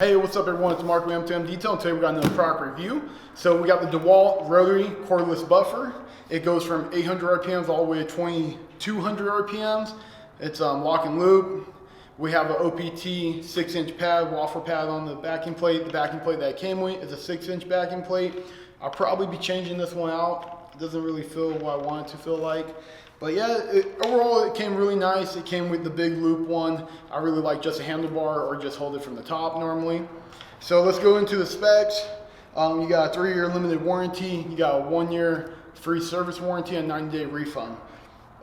Hey, what's up everyone? It's Mark with M2M Detail, and today we got another product review. So we got the Dewalt Rotary Cordless Buffer. It goes from 800 RPMs all the way to 2200 RPMs. It's lock and loop. We have an OPT 6-inch pad, waffle pad on the backing plate. The backing plate that it came with is a 6-inch backing plate. I'll probably be changing this one out. It doesn't really feel what I want it to feel like. But yeah, overall it came really nice. It came with the big loop one. I really like just a handlebar or just hold it from the top normally. So let's go into the specs. You got a 3-year limited warranty. You got a 1-year free service warranty and 90-day refund.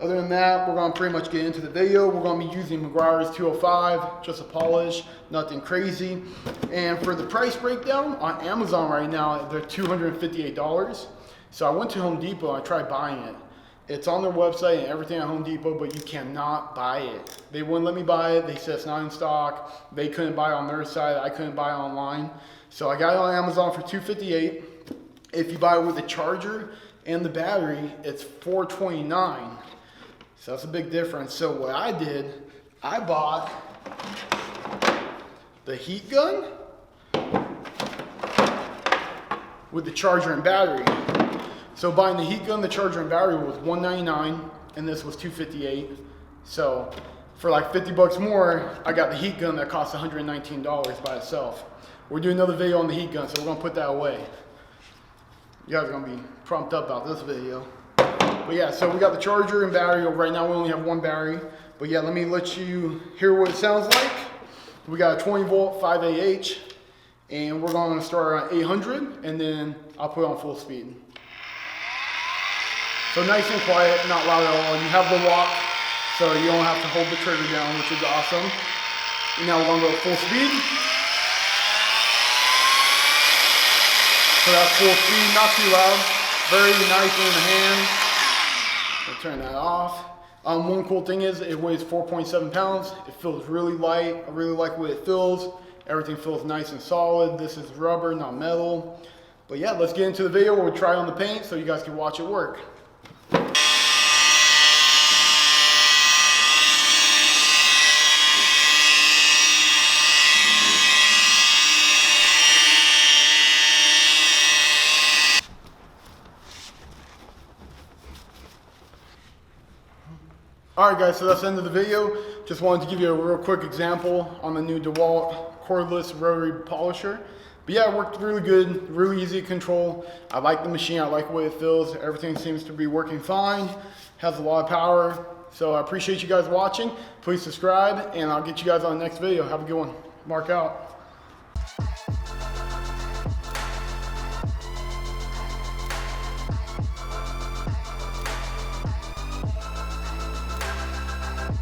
Other than that, we're gonna pretty much get into the video. We're gonna be using McGuire's 205, just a polish, nothing crazy. And for the price breakdown, on Amazon right now, they're $258. So I went to Home Depot and I tried buying it. It's on their website and everything at Home Depot, but you cannot buy it. They wouldn't let me buy it. They said it's not in stock. They couldn't buy it on their site. I couldn't buy it online. So I got it on Amazon for $258. If you buy it with the charger and the battery, it's $429. So that's a big difference. So what I did, I bought the heat gun with the charger and battery. So buying the heat gun, the charger, and battery was $199, and this was $258. So for like 50 bucks more, I got the heat gun that costs $119 by itself. We're doing another video on the heat gun, so we're gonna put that away. You guys are gonna be pumped up about this video. But yeah, so we got the charger and battery. Right now we only have one battery. But yeah, let me let you hear what it sounds like. We got a 20 volt 5AH, and we're gonna start on 800, and then I'll put it on full speed. So nice and quiet, not loud at all. You have the lock, so you don't have to hold the trigger down, which is awesome. And now we're gonna go at full speed. So that's full speed, not too loud. Very nice in the hand. I'll turn that off. One cool thing is it weighs 4.7 pounds. It feels really light. I really like the way it feels. Everything feels nice and solid. This is rubber, not metal. But yeah, let's get into the video where we try on the paint so you guys can watch it work. Alright guys, so that's the end of the video. Just wanted to give you a real quick example on the new Dewalt Cordless Rotary Polisher. But yeah, it worked really good, really easy to control. I like the machine, I like the way it feels. Everything seems to be working fine. Has a lot of power. So I appreciate you guys watching. Please subscribe, and I'll get you guys on the next video. Have a good one. Mark out.